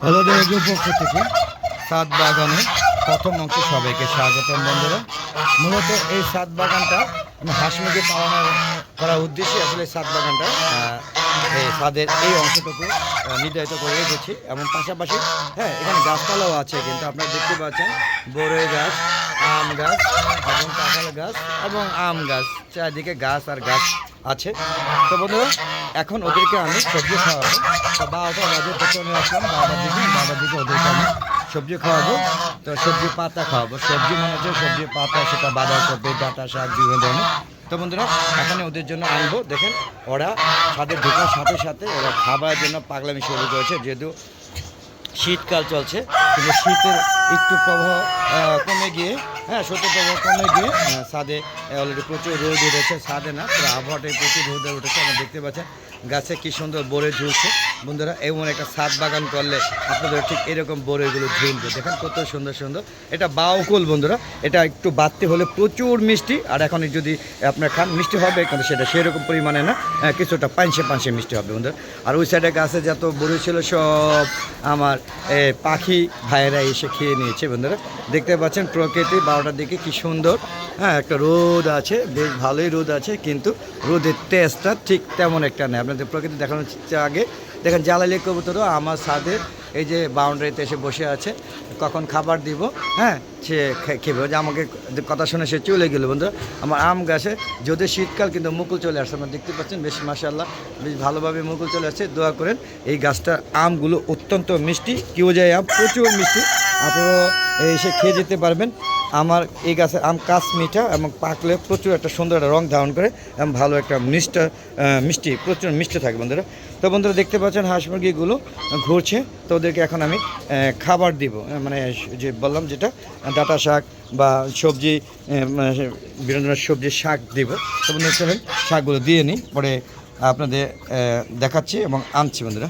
হলদের agro পক্ষ থেকে ছাদ বাগানে প্রথম অংশে সবাইকে স্বাগতম বন্ধুরা। মূলত এই ছাদ বাগানটা আমি হাঁস মুরগি পালন করার উদ্দেশ্যে আসলে ছাদ বাগানটা এই ছাদের এই অংশটুকু নির্ধারিত করে রেখেছি এবং পাশাপাশি এখানে গাছপালাও আছে, কিন্তু আপনারা দেখতে পাচ্ছেন বড়ই গাছ, আম গাছ এবং কাঁঠাল গাছ এবং আম গাছ, চারদিকে গাছ আর গাছ আছে। তো বন্ধুরা এখন ওদেরকে আমি সবজি খাওয়াবো। তো 12টা বাজে পেছনে আসলাম, 12টার দিকে ওদেরকে আমি সবজি খাওয়াবো। তো সবজি পাতা খাওয়াবো, সবজি মনে হচ্ছে সবজি পাতা, সেটা বাঁধাকপি, ডাঁটা শাক, বিভিন্ন ধরনের। তো বন্ধুরা এখানে ওদের জন্য আনবো। দেখেন ওরা ছাদে ঢোকার সাথে সাথে ওরা খাবারের জন্য পাগলামি শুরু করেছে, যেহেতু শীতকাল চলছে, কিন্তু শীতের একটু প্রভাব কমে গিয়ে শীতের প্রভাব কমে গিয়ে ছাদে অলরেডি প্রচুর রোদ উঠেছে। ছাদে না, পুরো আবহাওয়াটাই প্রচুর রোদ উঠেছে। আমরা দেখতে পাচ্ছেন গাছে কি সুন্দর বড়ই ঝুলছে। বন্ধুরা এমন একটা ছাদ বাগান করলে আপনাদের ঠিক এরকম বড়ইগুলো ঝুলবে। দেখেন কত সুন্দর সুন্দর। এটা বাউকুল বন্ধুরা, এটা একটু বাড়তে হলে প্রচুর মিষ্টি, আর এখন যদি আপনার খান মিষ্টি হবে, কিন্তু সেটা সেরকম পরিমাণে না, কিছুটা পাঁচশে মিষ্টি হবে বন্ধুরা। আর ওই সাইডে গাছে যত বড়ই ছিল সব আমার পাখি ভাইয়েরা এসে খেয়ে নিয়েছে বন্ধুরা। দেখতে পাচ্ছেন প্রকৃতি 12টার দিকে কি সুন্দর, একটা রোদ আছে, বেশ ভালোই রোদ আছে, কিন্তু রোদের তেজটা ঠিক তেমন একটা নেই। আপনাদের প্রকৃতি দেখানোর আগে দেখেন জ্বালালি কবুতরও আমার ছাদের এই যে বাউন্ডারিতে এসে বসে আছে, কখন খাবার দিব সে খেবে। যে আমাকে কথা শুনে সে চলে গেল বন্ধুরা। আমার আম গাছে যদি শীতকাল, কিন্তু মুকুল চলে আসছে, আপনারা দেখতে পাচ্ছেন বেশ মাশাআল্লাহ, বেশ ভালোভাবে মুকুল চলে আসছে। দোয়া করেন এই গাছটার আমগুলো অত্যন্ত মিষ্টি, কেউ যায় আম প্রচুর মিষ্টি, আপনারা এসে খেয়ে যেতে পারবেন। আমার এই গাছের আম কাঁচ মিঠা এবং পাকলে প্রচুর একটা সুন্দর একটা রং ধারণ করে এবং ভালো একটা মিষ্টি প্রচুর মিষ্টি থাকে বন্ধুরা। তো বন্ধুরা দেখতে পাচ্ছেন হাঁস মুরগিগুলো ঘুরছে, তো ওদেরকে এখন আমি খাবার দিব, মানে যে বললাম যেটা ডাঁটা শাক বা সবজি, বিভিন্ন ধরনের সবজির শাক দিব। তো বন্ধুরা চলেন শাকগুলো দিয়ে নিই, পরে আপনাদের দেখাচ্ছি এবং আনছি বন্ধুরা।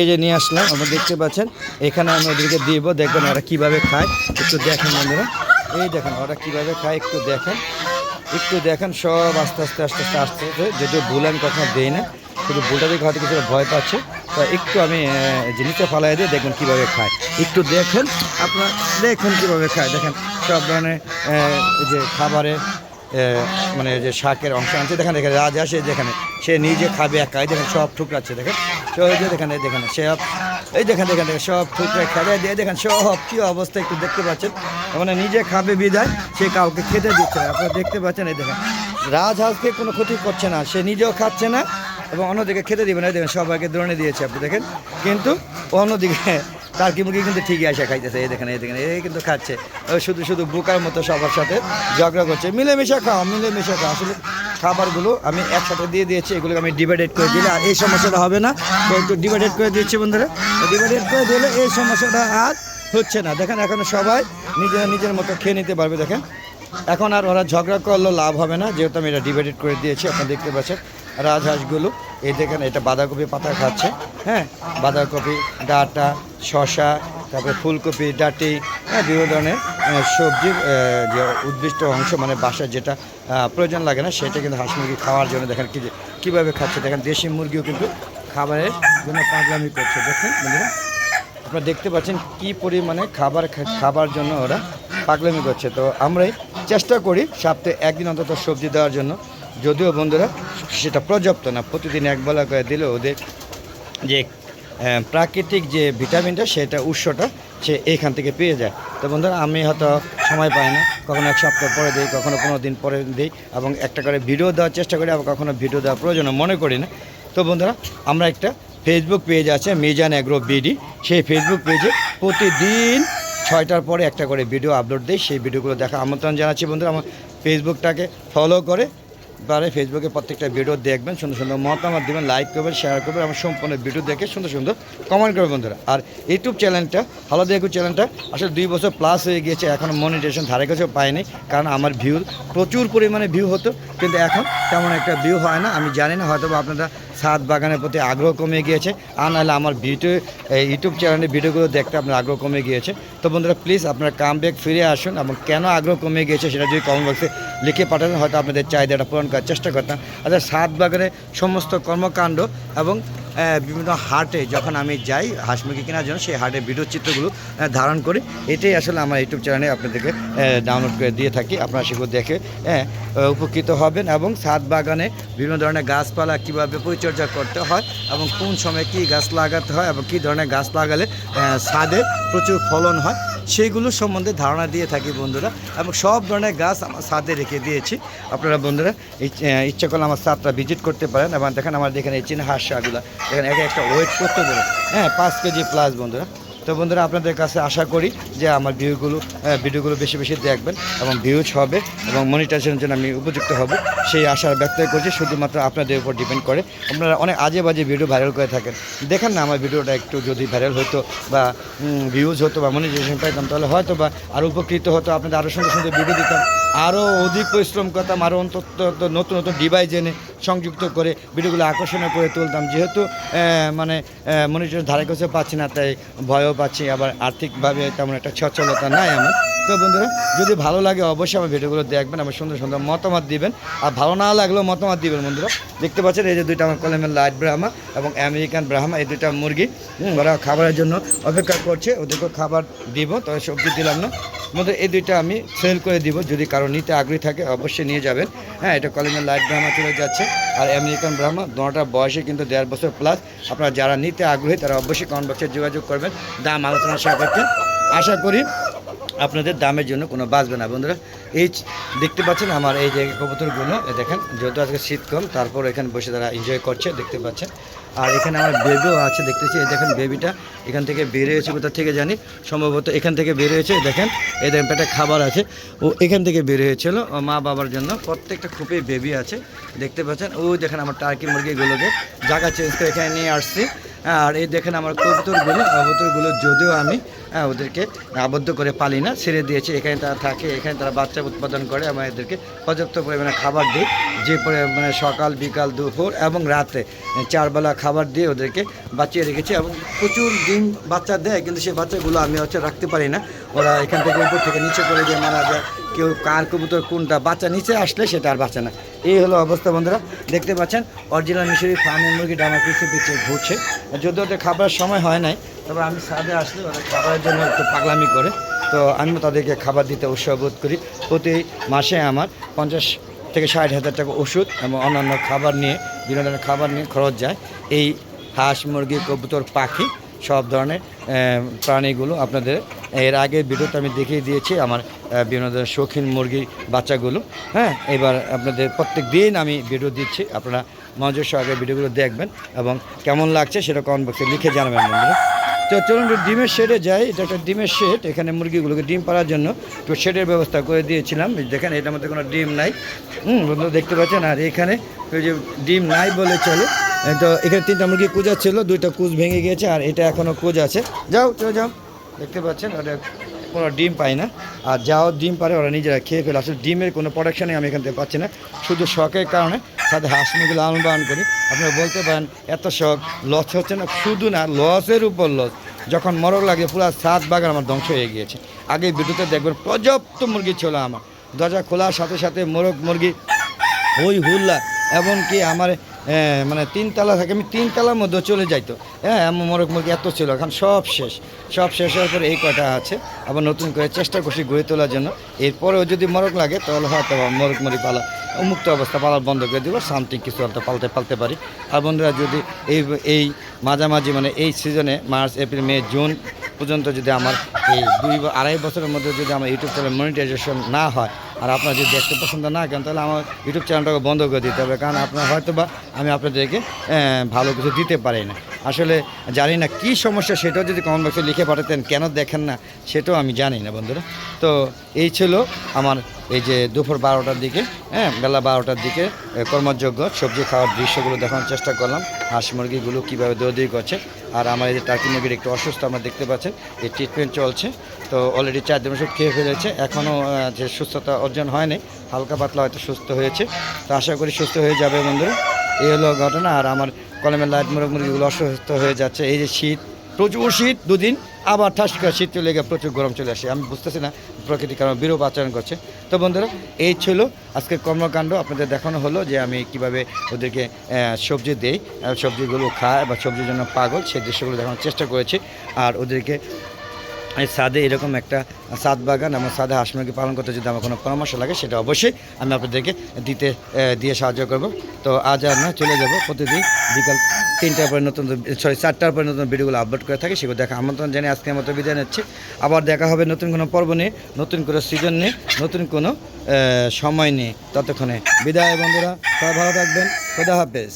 এই যে নিয়ে আসলাম, আপনারা দেখতে পাচ্ছেন এখানে আমি ওদেরকে দিব। দেখবেন ওরা কীভাবে খায় একটু দেখেন বন্ধুরা। এই দেখেন ওরা কীভাবে খায় একটু দেখেন সব আস্তে আস্তে যদিও ভুল আমি কখনো দিই না, শুধু ভুলটা দেখে হয়তো কিছুটা ভয় পাচ্ছে। তো একটু আমি জিনিসটা ফালাই দিয়ে দেখবেন কীভাবে খায়, একটু দেখেন আপনারা, দেখেন কীভাবে খায়। দেখেন সব ধরনের যে খাবারে মানে যে শাকের অংশ আনছে, দেখেন রাজা সে যেখানে সে নিজে খাবে একাই, দেখেন সব ঠুকরাচ্ছে, দেখেন সব যে দেখেন সব এই দেখেন সব ঠুকরা খেলে দিয়ে, দেখেন সব কী অবস্থা একটু দেখতে পাচ্ছেন। মানে নিজে খাবে বিদায় সে কাউকে খেতে দিচ্ছে না, আপনারা দেখতে পাচ্ছেন। এই দেখেন রাজহাঁসকে কোনো ক্ষতি করছে না, সে নিজেও খাচ্ছে না এবং অন্যদিকে খেতে দিবে না। দেখেন সবাইকে দ্রোণে দিয়েছে আপনি দেখেন, কিন্তু অন্যদিকে তার কি মুখে কিন্তু ঠিকই আসে খাইতেছে। এই দেখেন এই কিন্তু খাচ্ছে, শুধু বোকার মতো সবার সাথে ঝগড়া করছে। মিলেমিশে খাও। আসলে খাবারগুলো আমি একসাথে দিয়ে দিয়েছি, এগুলোকে আমি ডিভাইডেড করে দিলে আর এই সমস্যাটা হবে না। তো একটু ডিভাইডেড করে দিচ্ছি বন্ধুরা, ডিভাইডেড করে দিলে এই সমস্যাটা আর হচ্ছে না। দেখেন এখন সবাই নিজের মতো খেয়ে নিতে পারবে। দেখেন এখন আর ওরা ঝগড়া করলেও লাভ হবে না, যেহেতু আমি এটা ডিভাইডেড করে দিয়েছি। আপনারা দেখতে পাচ্ছেন রাজহাঁসগুলো এই দেখেন এটা বাঁধাকপি পাতা খাচ্ছে, বাঁধাকপি, ডাঁটা, শসা, তারপরে ফুলকপি, ডাঁটি, বিভিন্ন ধরনের সবজির যে উদ্ভিষ্ট অংশ, মানে বাসায় যেটা প্রয়োজন লাগে না সেটা কিন্তু হাঁস মুরগি খাওয়ার জন্য দেখেন কীভাবে খাচ্ছে। দেখেন দেশি মুরগিও কিন্তু খাবারের জন্য পাগলামি করছে। দেখেন বন্ধুরা আপনারা দেখতে পাচ্ছেন কী পরিমাণে খাবার জন্য ওরা পাগলামি করছে। তো আমরাই চেষ্টা করি সপ্তাহে একদিন অন্তত সবজি দেওয়ার জন্য, যদিও বন্ধুরা সেটা পর্যাপ্ত না, প্রতিদিন একবেলা করে দিলে ওদের যে প্রাকৃতিক যে ভিটামিনটা সেটা উৎসটা সে এইখান থেকে পেয়ে যায়। তো বন্ধুরা আমি হয়তো সময় পাই না, কখনো এক সপ্তাহ পরে দিই, কখনো 15 দিন পরে দিই, এবং একটা করে ভিডিও দেওয়ার চেষ্টা করি, আবার কখনো ভিডিও দেওয়ার প্রয়োজন মনে করি না। তো বন্ধুরা আমরা একটা ফেসবুক পেজ আছে মিজান এগ্রো বিডি, সেই ফেসবুক পেজে প্রতিদিন 6টার পরে একটা করে ভিডিও আপলোড দিই। সেই ভিডিওগুলো দেখা আমন্ত্রণ জানাচ্ছি বন্ধুরা। আমার ফেসবুকটাকে ফলো করে ফেসবুকে প্রত্যেকটা ভিডিও দেখবেন, সুন্দর মতামত দেবেন, লাইক করবেন, শেয়ার করবেন, আমার সম্পূর্ণ ভিডিও দেখে সুন্দর কমেন্ট করবেন বন্ধুরা। আর ইউটিউব চ্যানেলটা হলদে এগ্রো চ্যানেলটা আসলে 2 বছর প্লাস হয়ে গিয়েছে, এখনও মনিটাইজেশন ধারে কাছেও পাইনি, কারণ আমার প্রচুর পরিমাণে ভিউ হতো, কিন্তু এখন তেমন একটা ভিউ হয় না। আমি জানি না, হয়তো আপনারা ছাদ বাগানের প্রতি আগ্রহ কমে গিয়েছে, আর নাহলে আমার ইউটিউব চ্যানেলের ভিডিওগুলো দেখতে আপনার আগ্রহ কমে গিয়েছে। তো বন্ধুরা প্লিজ আপনারা কামব্যাক ফিরে আসুন, এবং কেন আগ্রহ কমে গিয়েছে সেটা যদি কমেন্ট বক্সে লিখে পাঠান, হয়তো আপনাদের চাহিদাটা পূরণ করার চেষ্টা করতাম। আচ্ছা ছাদ বাগানের সমস্ত কর্মকাণ্ড এবং বিভিন্ন হাটে যখন আমি যাই হাঁস মুরগি কেনার জন্য সেই হাটের ভিডিও চিত্রগুলো ধারণ করি। এটাই আসলে আমার ইউটিউব চ্যানেলে আপনাদেরকে ডাউনলোড করে দিয়ে থাকি। আপনারা সেগুলো দেখে উপকৃত হবেন এবং ছাদ বাগানে বিভিন্ন ধরনের গাছপালা কীভাবে পরিচর্যা করতে হয় এবং কোন সময় কী গাছ লাগাতে হয় এবং কী ধরনের গাছ লাগালে ছাদে প্রচুর ফলন হয় সেইগুলো সম্বন্ধে ধারণা দিয়ে থাকি বন্ধুরা। এবং সব ধরনের গাছ আমার ছাদে রেখে দিয়েছি। আপনারা বন্ধুরা ইচ্ছা করলে আমার ছাদটা ভিজিট করতে পারেন। এবং দেখেন আমার দেখেন এই চীনা হাঁসগুলো দেখেন একটা ওয়েট করতে পারে 5 কেজি প্লাস বন্ধুরা। তো বন্ধুরা আপনাদের কাছে আশা করি যে আমার ভিডিওগুলো বেশি বেশি দেখবেন এবং ভিউজ হবে এবং মনিটাইজেশনের জন্য আমি উপযুক্ত হব সেই আশা ব্যক্ত করছি। শুধুমাত্র আপনাদের উপর ডিপেন্ড করে। আপনারা অনেক আজে বাজে ভিডিও ভাইরাল করে থাকেন, দেখেন না আমার ভিডিওটা একটু যদি ভাইরাল হতো বা ভিউজ হতো বা মনিটাইজেশন পাইতাম তাহলে হয়তো বা আরও উপকৃত হতো, আপনাদের আরও সুন্দর সুন্দর ভিডিও দিতাম, আরও অধিক পরিশ্রম করতাম, আরও অন্তত নতুন নতুন ডিভাইস এনে সংযুক্ত করে ভিডিওগুলো আকর্ষণীয় করে তুলতাম। যেহেতু মনিটাইজেশন ধারে কাছে পাচ্ছি না তাই ভয়ও পাচ্ছি, আবার আর্থিকভাবে তেমন একটা সচ্ছলতা নাই আমার। তো বন্ধুরা যদি ভালো লাগে অবশ্যই আমার ভিডিওগুলো দেখবেন, আমার সুন্দর সুন্দর মতামত দিবেন, আর ভালো না লাগলেও মতামত দিবেন বন্ধুরা। দেখতে পাচ্ছেন এই যে দুইটা আমার কলমের লাইট ব্রাহ্মা এবং আমেরিকান ব্রাহ্মা, এই দুইটা মুরগি ওরা খাবারের জন্য অপেক্ষা করছে, ওদেরকেও খাবার দিব, তবে সবজি দিলাম না বন্ধু। এই দুইটা আমি সেল করে দিব, যদি কারো নিতে আগ্রহী থাকে অবশ্যই নিয়ে যাবেন। এটা কলমের লাইট ব্রাহ্মা চলে যাচ্ছে আর আমেরিকান ব্রাহ্মা, দুটার বয়সে কিন্তু 1.5 বছর প্লাস। আপনারা যারা নিতে আগ্রহী তারা অবশ্যই কমেন্ট বক্সে যোগাযোগ করবেন, দাম আলোচনার সাপেক্ষে। আশা করি আপনাদের দামের জন্য কোনো বাঁচবে না বন্ধুরা। এই দেখতে পাচ্ছেন আমার এই যে কবুতরগুলো, দেখেন যেহেতু আজকে শীত কম তারপর এখানে বসে তারা এনজয় করছে, দেখতে পাচ্ছেন। আর এখানে আমার বেবিও আছে দেখতেছি, এই দেখেন বেবিটা এখান থেকে বের হয়েছে, কোথা থেকে জানি, সম্ভবত এখান থেকে বের হয়েছে। দেখেন এই দেখেন পেটে খাবার আছে, ও এখান থেকে বের হয়েছিল মা বাবার জন্য। প্রত্যেকটা খুবই বেবি আছে দেখতে পাচ্ছেন। ও দেখেন আমার টার্কি মুরগিগুলোকে জায়গা চেঞ্জ করে এখানে নিয়ে আসছি। আর এই দেখেন আমার কবুতরগুলো যদিও আমি ওদেরকে আবদ্ধ করে পালি না, ছেড়ে দিয়েছি, এখানে তারা থাকে, এখানে তারা বাচ্চা উৎপাদন করে। আমি এদেরকে পর্যাপ্ত পরিমাণে খাবার দিই, যে মানে সকাল বিকাল দুপুর এবং রাতে 4 বেলা খাবার দিয়ে ওদেরকে বাঁচিয়ে রেখেছি এবং প্রচুর ডিম বাচ্চা দেয়, কিন্তু সেই বাচ্চাগুলো আমি রাখতে পারি না। ওরা এখান থেকে উপর থেকে নিচে করে দিয়ে মারা যায়। কেউ কার কবুতর কোনটা বাচ্চা নিচে আসলে সেটা আর বাঁচে না, এই হলো অবস্থা বন্ধুরা। দেখতে পাচ্ছেন অরিজিনাল মিশরি ফার্মের মুরগিটা আমার পিছিয়ে ঘুরছে, যদি ওদের খাবার সময় হয় নাই, তবে আমি ছাদে আসলে ওরা খাবারের জন্য একটু পাগলামি করে, তো আমি তাদেরকে খাবার দিতে উৎসাহ বোধ করি। প্রতি মাসে আমার 50 থেকে 60 হাজার টাকা ওষুধ এবং অন্যান্য খাবার নিয়ে বিভিন্ন ধরনের খাবার নিয়ে খরচ যায়। এই হাঁস মুরগি কবুতর পাখি সব ধরনের প্রাণীগুলো আপনাদের এর আগে ভিডিওতে আমি দেখিয়ে দিয়েছি, আমার বিভিন্ন ধরনের শৌখিন মুরগির বাচ্চাগুলো। এবার আপনাদের প্রত্যেক দিন আমি ভিডিও দিচ্ছি, আপনারা মনোযোগ সহকারে ভিডিওগুলো দেখবেন এবং কেমন লাগছে সেটা কমেন্ট বক্সে লিখে জানাবেন বন্ধুরা। তো চলুন ডিমের শেডে যাই। এটা একটা ডিমের শেড, এখানে মুরগিগুলোকে ডিম পাড়ার জন্য একটু শেডের ব্যবস্থা করে দিয়েছিলাম। দেখেন এটার মধ্যে কোনো ডিম নাই, বন্ধুরা দেখতে পাচ্ছেন। আর এখানে ওই যে ডিম নাই বলে চলে, তো এখানে 3টা মুরগি কুঁজা ছিল, 2টা কুঁজ ভেঙে গিয়েছে আর এটা এখনও কুঁজ আছে। যাও দেখতে পাচ্ছেন ওটা কোনো ডিম পায় না, আর যাও ডিম পারে ওরা নিজেরা খেয়ে ফেলে। আসলে ডিমের কোনো প্রোডাকশানই আমি এখান থেকে পাচ্ছি না, শুধু শখের কারণে সাথে হাঁস মুরগি লালন পালন করি। আপনারা বলতে পারেন এত শখ, লস হচ্ছে না, শুধু না লসের উপর লস। যখন মরক লাগে পুরো ছাদ বাগান আমার ধ্বংস হয়ে গিয়েছে। আগে ভিডিওতে দেখবেন পর্যাপ্ত মুরগি ছিল আমার, দরজা খোলার সাথে সাথে মোরগ মুরগি হই হুল্লা, এমনকি আমার মানে 3 তলা থাকে, আমি 3 তলার মধ্যে চলে যাইতো। এমন মোরগ মুরগি এত ছিল, এখন সব শেষ হওয়ার পরে এই কটা আছে। আবার নতুন করে চেষ্টা করছি গড়ে তোলার জন্য। এরপরেও যদি মোরগ লাগে তাহলে হয়তো মোরগ মুরগি পালা উন্মুক্ত অবস্থা পালার বন্ধ করে দিব, সামথিং কিছু একটা পালতে পারি। আর বন্ধুরা যদি এই মাঝামাঝি মানে এই সিজনে মার্চ এপ্রিল মে জুন পর্যন্ত যদি আমার এই 2-2.5 বছরের মধ্যে যদি আমার ইউটিউব চ্যানেল মনিটাইজেশন না হয় আর আপনারা যদি দেখতে পছন্দ না করেন, তাহলে আমার ইউটিউব চ্যানেলটাকে বন্ধ করে দিতে হবে। কারণ আপনার হয়তো বা আমি আপনাদেরকে ভালো কিছু দিতে পারি না। আসলে জানি না কী সমস্যা, সেটাও যদি কমেন্ট বক্সে লিখে পাঠাতেন, কেন দেখেন না সেটাও আমি জানি না বন্ধুরা। তো এই ছিল আমার এই যে দুপুর 12টার দিকে, বেলা 12টার দিকে কর্মযোগ্য সবজি খাওয়ার দৃশ্যগুলো দেখানোর চেষ্টা করলাম। হাঁস মুরগিগুলো কীভাবে দৌড়দৌড়ি করছে। আর আমার এই যে টার্কি মুরগির একটু অসুস্থ আপনারা দেখতে পাচ্ছেন, এই ট্রিটমেন্ট চলছে। তো অলরেডি 4 দিন ওষুধ খেয়ে ফেলেছে, এখনও যে সুস্থতা অর্জন হয়নি, হালকা পাতলা হয়তো সুস্থ হয়েছে। তো আশা করি সুস্থ হয়ে যাবে বন্ধুরা, এই হলো ঘটনা। আর আমার কলমের লাইট মুরগিগুলো অসুস্থ হয়ে যাচ্ছে। এই যে শীত প্রচুর শীত দুদিন, আবার ঠাস করে শীত চলে গিয়ে প্রচুর গরম চলে আসে। আমি বুঝতেছি না প্রকৃতি কারণ বিরূপ আচরণ করছে। তো বন্ধুরা, এই ছিল আজকের কর্মকাণ্ড। আপনাদের দেখানো হলো যে আমি কিভাবে ওদেরকে সবজি দেই, সবজিগুলো খায় বা সবজির জন্য পাগল, সেই দৃশ্যগুলো দেখানোর চেষ্টা করেছি। আর ওদেরকে এই ছাদে এরকম একটা ছাদ বাগান, আমার ছাদে হাঁস মুরগি পালন করতে যদি আমার কোনো পরামর্শ লাগে, সেটা অবশ্যই আমি আপনাদেরকে দিয়ে সাহায্য করব। তো আজ আমরা চলে যাব, প্রতিদিন বিকাল 3টার পরে 4টার পরে নতুন ভিডিওগুলো আপলোড করে থাকি, সেগুলো দেখা আমন্ত্রণ জানিয়ে আজকের মতো বিদায় নিচ্ছি। আবার দেখা হবে নতুন কোনো পর্ব নিয়ে, নতুন কোনো সিজন নিয়ে, নতুন কোনো সময় নিয়ে। ততক্ষণে বিদায় বন্ধুরা, সবাই ভালো থাকবেন। খোদা হাফেজ।